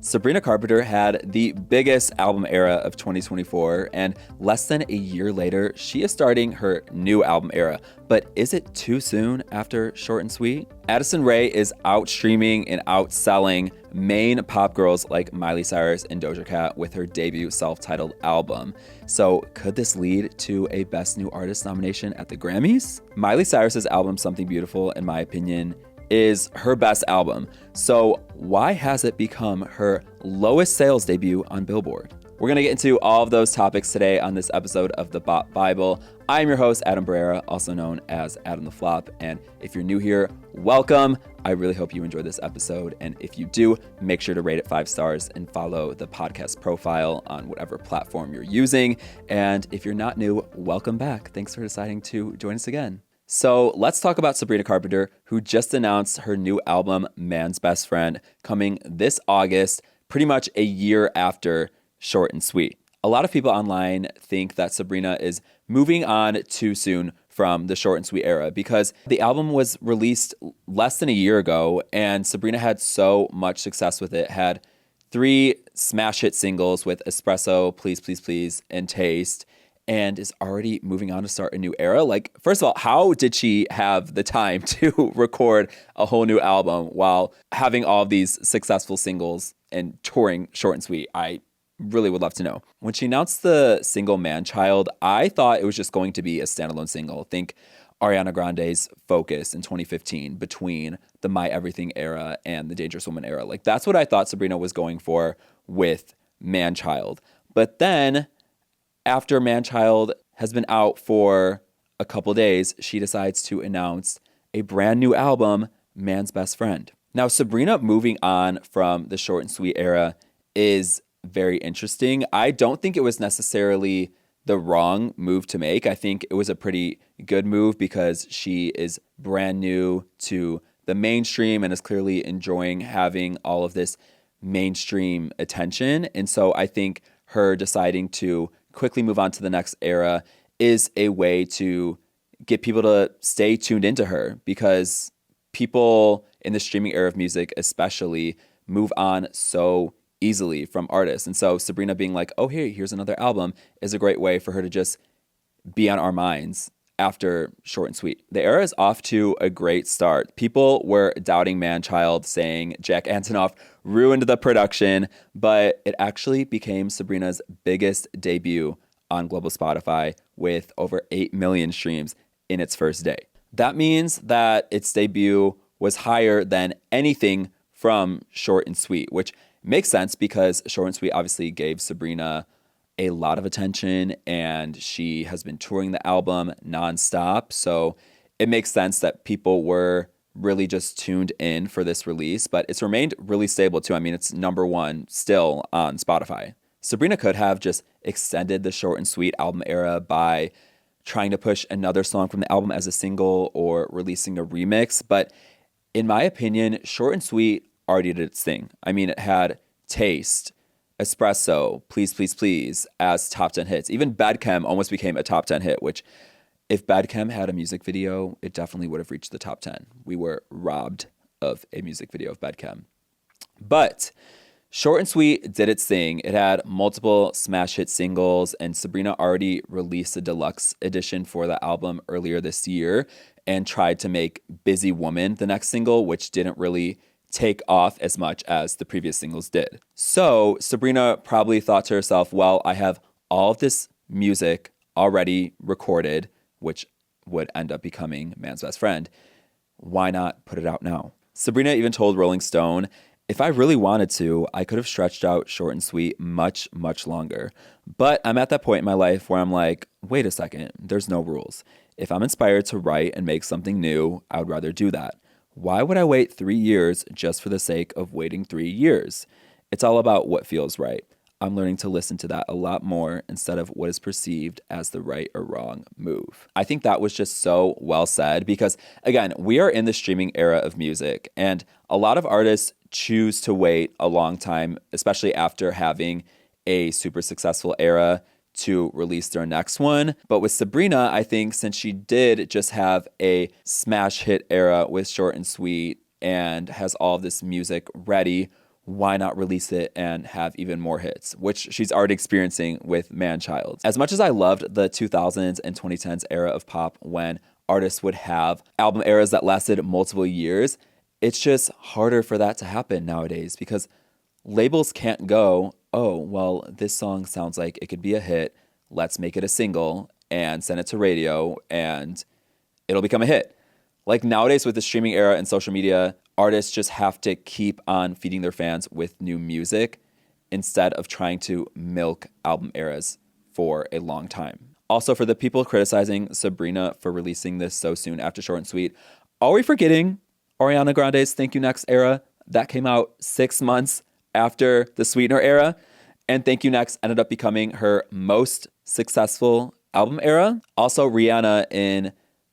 Sabrina Carpenter had the biggest album era of 2024, and less than a year later, she is starting her new album era. But is it too soon after Short and Sweet? Addison Rae is out streaming and outselling main pop girls like Miley Cyrus and Doja Cat with her debut self-titled album. So could this lead to a Best New Artist nomination at the Grammys? Miley Cyrus's album Something Beautiful, in my opinion, is her best album. So why has it become her lowest sales debut on Billboard? We're going to get into all of those topics today on this episode of the Bop Bible. I'm your host, Adam Barrera, also known as Adam the Flop. And if you're new here, welcome. I really hope you enjoyed this episode. And if you do, make sure to rate it 5 stars and follow the podcast profile on whatever platform you're using. And if you're not new, welcome back. Thanks for deciding to join us again. So let's talk about Sabrina Carpenter, who just announced her new album, Man's Best Friend, coming this August, pretty much a year after Short and Sweet. A lot of people online think that Sabrina is moving on too soon from the Short and Sweet era because the album was released less than a year ago and Sabrina had so much success with it, had 3 smash hit singles with Espresso, Please, Please, Please, and Taste, and is already moving on to start a new era. Like, first of all, how did she have the time to record a whole new album while having all of these successful singles and touring Short and Sweet? I really would love to know. When she announced the single Man Child, I thought it was just going to be a standalone single. Think Ariana Grande's Focus in 2015 between the My Everything era and the Dangerous Woman era. Like, that's what I thought Sabrina was going for with Man Child. But then after Man Child has been out for a couple days, she decides to announce a brand new album, Man's Best Friend. Now, Sabrina moving on from the Short and Sweet era is very interesting. I don't think it was necessarily the wrong move to make. I think it was a pretty good move because she is brand new to the mainstream and is clearly enjoying having all of this mainstream attention. And so I think her deciding to quickly move on to the next era is a way to get people to stay tuned into her because people in the streaming era of music especially move on so easily from artists. And so Sabrina being like, oh, here's another album is a great way for her to just be on our minds after Short and Sweet. The era is off to a great start. People were doubting Man Child, saying Jack Antonoff ruined the production, but it actually became Sabrina's biggest debut on global Spotify with over 8 million streams in its first day. That means that its debut was higher than anything from Short and Sweet, which makes sense because Short and Sweet obviously gave Sabrina a lot of attention and she has been touring the album nonstop. So it makes sense that people were really just tuned in for this release, but it's remained really stable too. I mean, it's #1 still on Spotify. Sabrina could have just extended the Short and Sweet album era by trying to push another song from the album as a single or releasing a remix. But in my opinion, Short and Sweet already did its thing. I mean, it had Taste, Espresso, Please, Please, Please as top 10 hits. Even Bad Chem almost became a top 10 hit, which if Bad Chem had a music video, it definitely would have reached the top 10. We were robbed of a music video of Bad Chem. But Short and Sweet did its thing. It had multiple smash hit singles, and Sabrina already released a deluxe edition for the album earlier this year and tried to make Busy Woman the next single, which didn't really take off as much as the previous singles did. So Sabrina probably thought to herself, well, I have all of this music already recorded, which would end up becoming Man's Best Friend. Why not put it out now? Sabrina even told Rolling Stone, if I really wanted to, I could have stretched out Short and Sweet much, much longer. But I'm at that point in my life where I'm like, wait a second, there's no rules. If I'm inspired to write and make something new, I would rather do that. Why would I wait 3 years just for the sake of waiting 3 years? It's all about what feels right. I'm learning to listen to that a lot more instead of what is perceived as the right or wrong move. I think that was just so well said because, again, we are in the streaming era of music and a lot of artists choose to wait a long time, especially after having a super successful era to release their next one. But with Sabrina, I think since she did just have a smash hit era with Short and Sweet and has all of this music ready, why not release it and have even more hits, which she's already experiencing with Man-Child. As much as I loved the 2000s and 2010s era of pop when artists would have album eras that lasted multiple years, it's just harder for that to happen nowadays because labels can't go, oh, well, this song sounds like it could be a hit. Let's make it a single and send it to radio and it'll become a hit. Like nowadays with the streaming era and social media, artists just have to keep on feeding their fans with new music instead of trying to milk album eras for a long time. Also, for the people criticizing Sabrina for releasing this so soon after Short and Sweet, are we forgetting Ariana Grande's Thank You Next era? That came out 6 months after the Sweetener era, and Thank You Next ended up becoming her most successful album era. Also, Rihanna in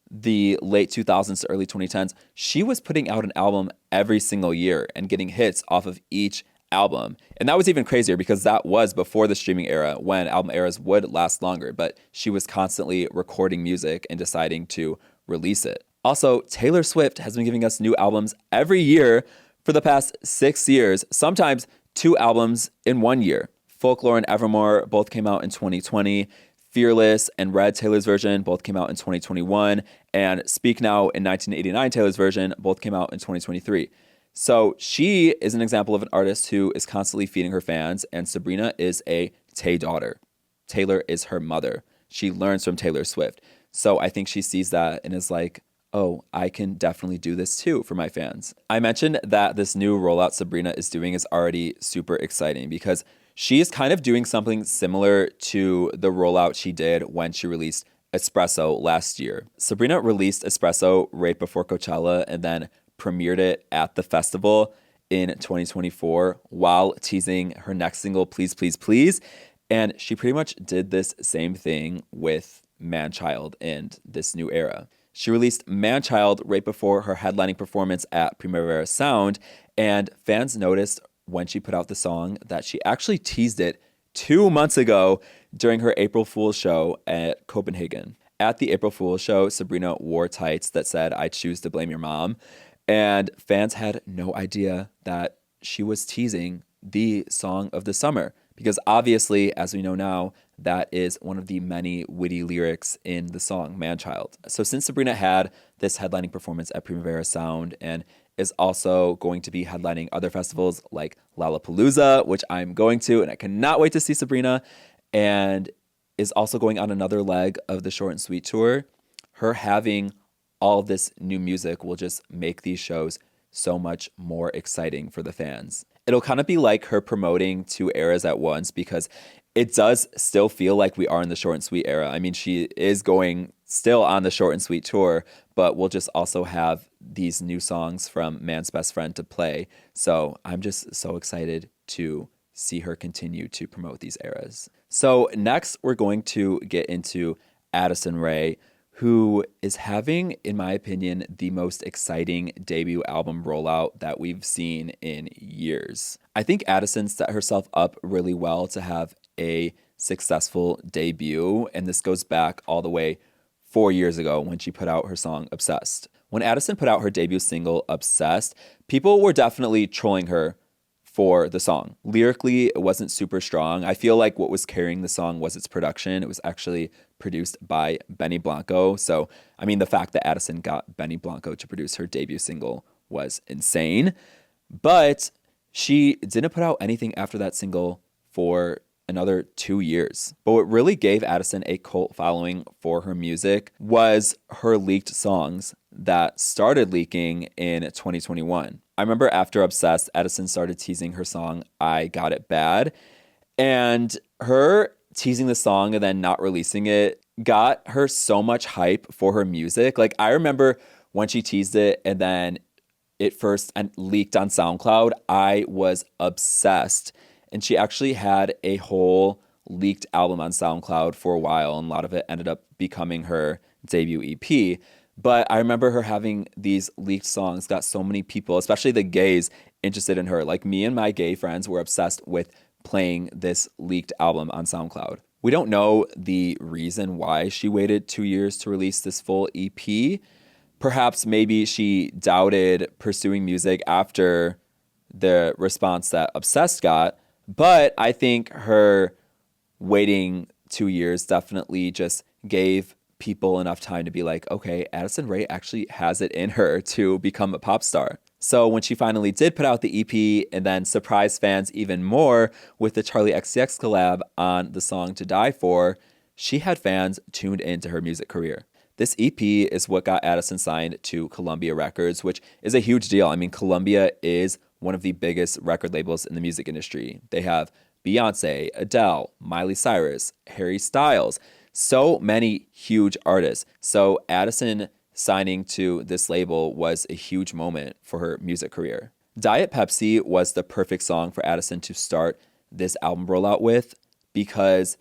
the late 2000s to early 2010s, she was putting out an album every single year and getting hits off of each album. And that was even crazier because that was before the streaming era when album eras would last longer, but she was constantly recording music and deciding to release it. Also, Taylor Swift has been giving us new albums every year for the past 6 years, sometimes 2 albums in 1 year. Folklore and Evermore both came out in 2020. Fearless and Red, Taylor's version, both came out in 2021. And Speak Now in 1989, Taylor's version, both came out in 2023. So she is an example of an artist who is constantly feeding her fans, and Sabrina is a Tay daughter. Taylor is her mother. She learns from Taylor Swift. So I think she sees that and is like, oh, I can definitely do this too for my fans. I mentioned that this new rollout Sabrina is doing is already super exciting because she is kind of doing something similar to the rollout she did when she released Espresso last year. Sabrina released Espresso right before Coachella and then premiered it at the festival in 2024 while teasing her next single, Please, Please, Please. And she pretty much did this same thing with Man-Child in this new era. She released Man-Child right before her headlining performance at Primavera Sound, and fans noticed when she put out the song that she actually teased it 2 months ago during her April Fool's show at Copenhagen. At the April Fool's show, Sabrina wore tights that said, "I choose to blame your mom." And fans had no idea that she was teasing the song of the summer. Because obviously, as we know now, that is one of the many witty lyrics in the song Man-Child. So since Sabrina had this headlining performance at Primavera Sound and is also going to be headlining other festivals like Lollapalooza, which I'm going to, and I cannot wait to see Sabrina, and is also going on another leg of the Short and Sweet tour, her having all of this new music will just make these shows so much more exciting for the fans. It'll kind of be like her promoting 2 eras at once because it does still feel like we are in the Short and Sweet era. I mean, she is going still on the Short and Sweet tour, but we'll just also have these new songs from Man's Best Friend to play. So I'm just so excited to see her continue to promote these eras. So next, we're going to get into Addison Rae, who is having, in my opinion, the most exciting debut album rollout that we've seen in years. I think Addison set herself up really well to have a successful debut, and this goes back all the way 4 years ago when she put out her song Obsessed. When Addison put out her debut single Obsessed, people were definitely trolling her for the song. Lyrically, it wasn't super strong. I feel like what was carrying the song was its production. It was actually produced by Benny Blanco. So, I mean, the fact that Addison got Benny Blanco to produce her debut single was insane. But she didn't put out anything after that single for another 2 years. But what really gave Addison a cult following for her music was her leaked songs that started leaking in 2021. I remember after Obsessed, Addison started teasing her song, I Got It Bad. And her teasing the song and then not releasing it got her so much hype for her music. Like, I remember when she teased it and then it first leaked on SoundCloud, I was obsessed. And she actually had a whole leaked album on SoundCloud for a while, and a lot of it ended up becoming her debut EP. But I remember her having these leaked songs, got so many people, especially the gays, interested in her. Like, me and my gay friends were obsessed with playing this leaked album on SoundCloud. We don't know the reason why she waited 2 years to release this full EP. Perhaps maybe she doubted pursuing music after the response that Obsessed got. But I think her waiting 2 years definitely just gave people enough time to be like, okay, Addison Rae actually has it in her to become a pop star. So when she finally did put out the EP and then surprised fans even more with the Charlie XCX collab on the song To Die For, she had fans tuned into her music career. This EP is what got Addison signed to Columbia Records, which is a huge deal. I mean, Columbia is one of the biggest record labels in the music industry. They have Beyonce, Adele, Miley Cyrus, Harry Styles, so many huge artists. So Addison signing to this label was a huge moment for her music career. Diet Pepsi was the perfect song for Addison to start this album rollout with because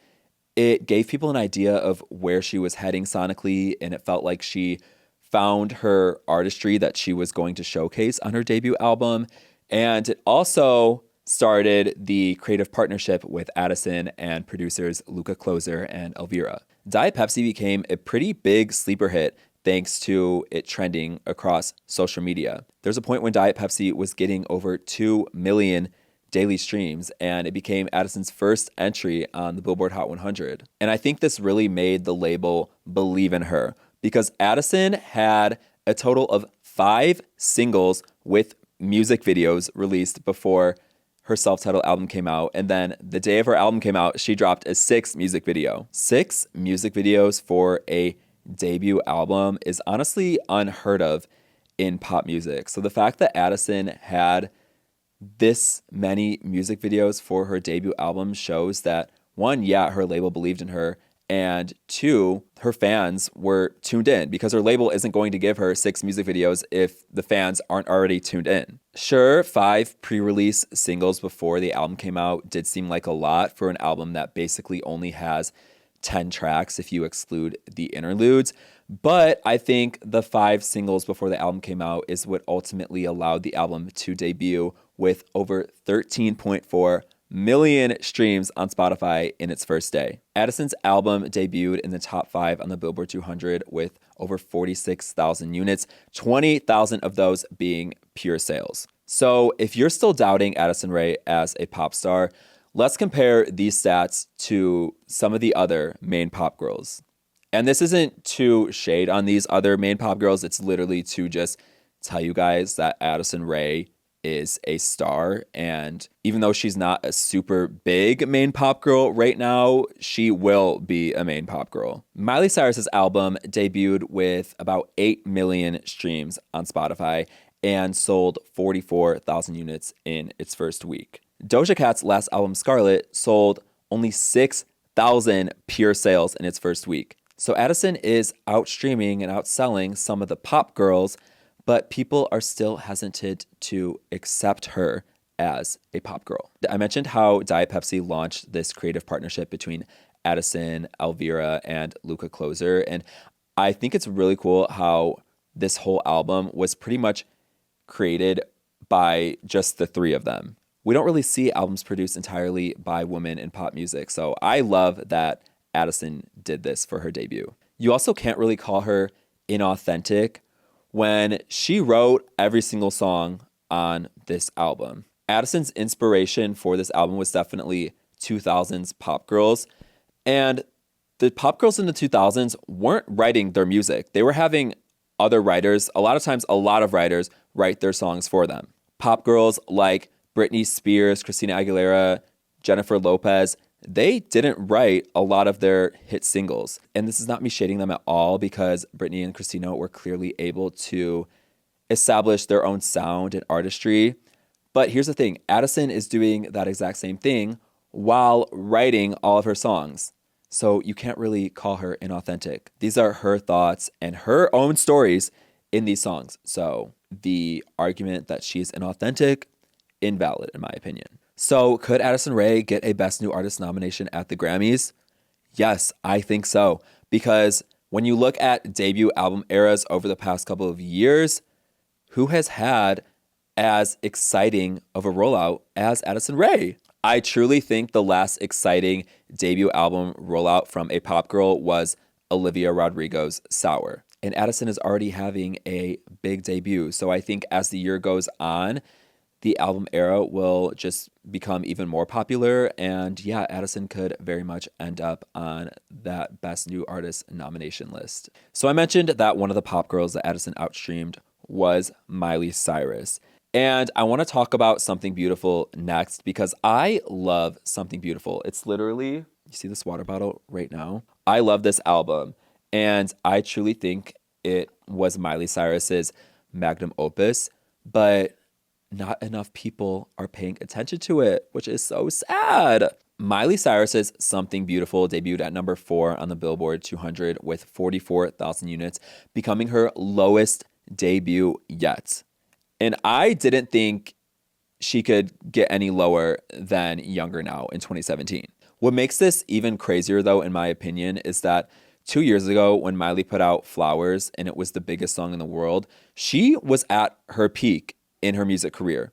it gave people an idea of where she was heading sonically, and it felt like she found her artistry that she was going to showcase on her debut album. And it also started the creative partnership with Addison and producers Luca Closer and Elvira. Diet Pepsi became a pretty big sleeper hit thanks to it trending across social media. There's a point when Diet Pepsi was getting over 2 million daily streams, and it became Addison's first entry on the Billboard Hot 100. And I think this really made the label believe in her because Addison had a total of 5 singles with music videos released before her self-titled album came out. And then the day of her album came out, she dropped a 6th music video. 6 music videos for a debut album is honestly unheard of in pop music. So the fact that Addison had this many music videos for her debut album shows that, one, yeah, her label believed in her, and 2, her fans were tuned in because her label isn't going to give her 6 music videos if the fans aren't already tuned in. Sure, 5 pre-release singles before the album came out did seem like a lot for an album that basically only has 10 tracks if you exclude the interludes. But I think the 5 singles before the album came out is what ultimately allowed the album to debut with over 13.4 million streams on Spotify in its first day. Addison's album debuted in the top 5 on the Billboard 200 with over 46,000 units, 20,000 of those being pure sales. So if you're still doubting Addison Rae as a pop star, let's compare these stats to some of the other main pop girls. And this isn't to shade on these other main pop girls. It's literally to just tell you guys that Addison Rae is a star. And even though she's not a super big main pop girl right now, she will be a main pop girl. Miley Cyrus's album debuted with about 8 million streams on Spotify and sold 44,000 units in its first week. Doja Cat's last album, Scarlet, sold only 6,000 pure sales in its first week. So Addison is outstreaming and outselling some of the pop girls, but people are still hesitant to accept her as a pop girl. I mentioned how Diet Pepsi launched this creative partnership between Addison, Elvira, and Luca Closer, and I think it's really cool how this whole album was pretty much created by just the 3 of them. We don't really see albums produced entirely by women in pop music, so I love that Addison did this for her debut. You also can't really call her inauthentic when she wrote every single song on this album. Addison's inspiration for this album was definitely 2000s pop girls, and the pop girls in the 2000s weren't writing their music. They were having other writers, a lot of times a lot of writers, write their songs for them. Pop girls like Britney Spears, Christina Aguilera, Jennifer Lopez, they didn't write a lot of their hit singles. And this is not me shading them at all because Britney and Christina were clearly able to establish their own sound and artistry. But here's the thing, Addison is doing that exact same thing while writing all of her songs. So you can't really call her inauthentic. These are her thoughts and her own stories in these songs. So the argument that she's inauthentic, invalid in my opinion. So could Addison Rae get a Best New Artist nomination at the Grammys? Yes, I think so. Because when you look at debut album eras over the past couple of years, who has had as exciting of a rollout as Addison Rae? I truly think the last exciting debut album rollout from a pop girl was Olivia Rodrigo's Sour. And Addison is already having a big debut. So I think as the year goes on, the album era will just become even more popular. And yeah, Addison could very much end up on that Best New Artist nomination list. So I mentioned that one of the pop girls that Addison outstreamed was Miley Cyrus. And I want to talk about Something Beautiful next because I love Something Beautiful. It's literally, you see this water bottle right now? I love this album. And I truly think it was Miley Cyrus's magnum opus, but not enough people are paying attention to it, which is so sad. Miley Cyrus's Something Beautiful debuted at number 4 on the Billboard 200 with 44,000 units, becoming her lowest debut yet. And I didn't think she could get any lower than Younger Now in 2017. What makes this even crazier, though, in my opinion, is that 2 years ago when Miley put out Flowers and it was the biggest song in the world, she was at her peak in her music career.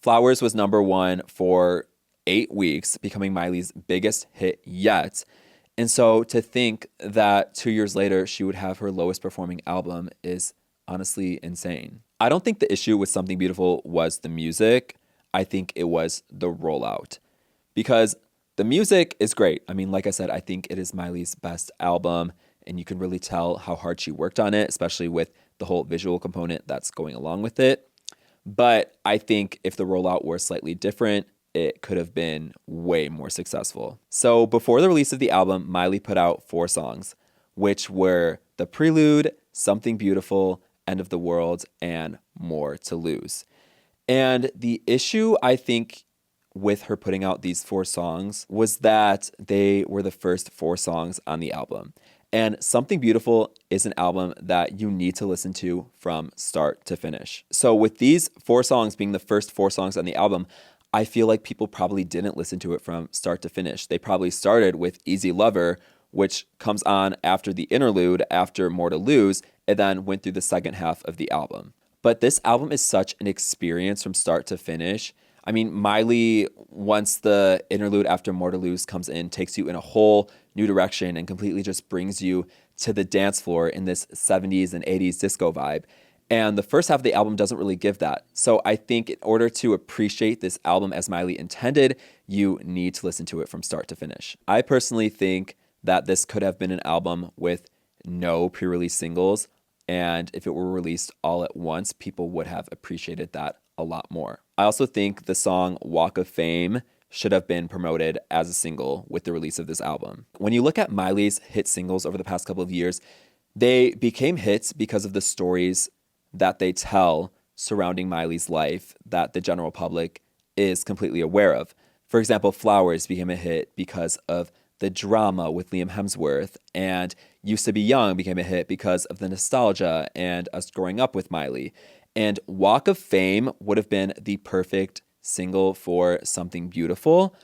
Flowers was number 1 for 8 weeks, becoming Miley's biggest hit yet. And so to think that 2 years later she would have her lowest performing album is honestly insane. I don't think the issue with Something Beautiful was the music. I think it was the rollout. Because the music is great. I mean, like I said, I think it is Miley's best album, and you can really tell how hard she worked on it, especially with the whole visual component that's going along with it. But I think if the rollout were slightly different, it could have been way more successful. So before the release of the album, Miley put out 4 songs, which were The Prelude, Something Beautiful, End of the World, and More to Lose. And the issue, I think, with her putting out these 4 songs was that they were the first 4 songs on the album. And Something Beautiful is an album that you need to listen to from start to finish. So with these 4 songs being the first 4 songs on the album, I feel like people probably didn't listen to it from start to finish. They probably started with Easy Lover, which comes on after the interlude, after More to Lose, and then went through the second half of the album. But this album is such an experience from start to finish. I mean, Miley, once the interlude after More to Lose comes in, takes you in a whole new direction and completely just brings you to the dance floor in this 70s and 80s disco vibe. And the first half of the album doesn't really give that. So I think in order to appreciate this album as Miley intended, you need to listen to it from start to finish. I personally think that this could have been an album with no pre-release singles. And if it were released all at once, people would have appreciated that a lot more. I also think the song Walk of Fame should have been promoted as a single with the release of this album. When you look at Miley's hit singles over the past couple of years, they became hits because of the stories that they tell surrounding Miley's life that the general public is completely aware of. For example, Flowers became a hit because of the drama with Liam Hemsworth, and Used to Be Young became a hit because of the nostalgia and us growing up with Miley. And Walk of Fame would have been the perfect single for Something Beautiful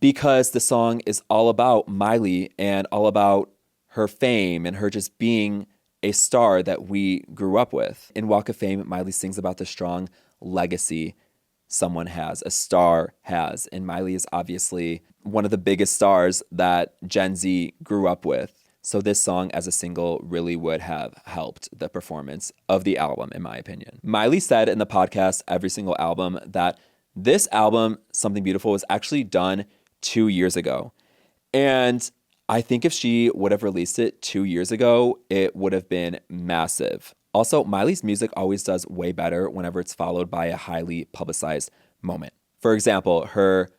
because the song is all about Miley and all about her fame and her just being a star that we grew up with. In Walk of Fame, Miley sings about the strong legacy someone has, a star has. And Miley is obviously one of the biggest stars that Gen Z grew up with. So this song as a single really would have helped the performance of the album, in my opinion. Miley said in the podcast Every Single Album that this album, Something Beautiful, was actually done 2 years ago. And I think if she would have released it 2 years ago, it would have been massive. Also, Miley's music always does way better whenever it's followed by a highly publicized moment. For example, her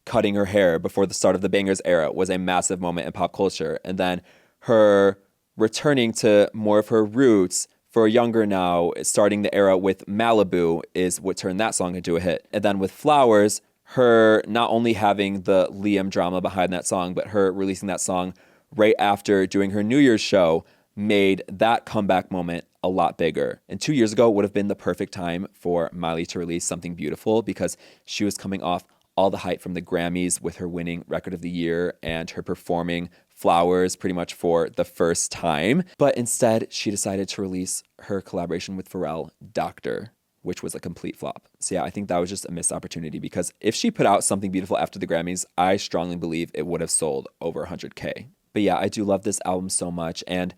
cutting her hair before the start of the Bangers era was a massive moment in pop culture. And then her returning to more of her roots for Younger Now, starting the era with Malibu, is what turned that song into a hit. And then with Flowers, her not only having the Liam drama behind that song, but her releasing that song right after doing her New Year's show made that comeback moment a lot bigger. And 2 years ago would have been the perfect time for Miley to release Something Beautiful because she was coming off all the hype from the Grammys with her winning Record of the Year and her performing Flowers pretty much for the first time. But instead, she decided to release her collaboration with Pharrell, Doctor, which was a complete flop. So yeah, I think that was just a missed opportunity because if she put out Something Beautiful after the Grammys, I strongly believe it would have sold over 100K. But yeah, I do love this album so much, and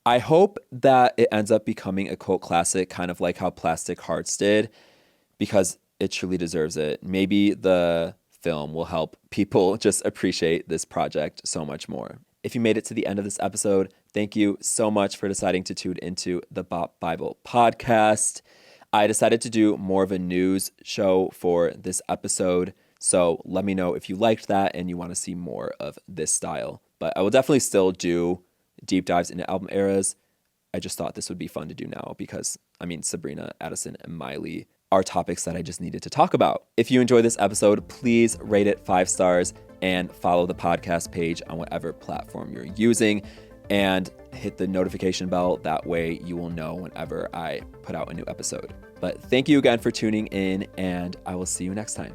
I hope that it ends up becoming a cult classic, kind of like how Plastic Hearts did, because It truly deserves it. Maybe the film will help people just appreciate this project so much more. If you made it to the end of this episode, thank you so much for deciding to tune into the Bop Bible podcast. I decided to do more of a news show for this episode, so let me know if you liked that and you want to see more of this style. But I will definitely still do deep dives into album eras. I just thought this would be fun to do now because, Sabrina, Addison, and Miley are topics that I just needed to talk about. If you enjoyed this episode, please rate it 5 stars and follow the podcast page on whatever platform you're using and hit the notification bell. That way you will know whenever I put out a new episode. But thank you again for tuning in, and I will see you next time.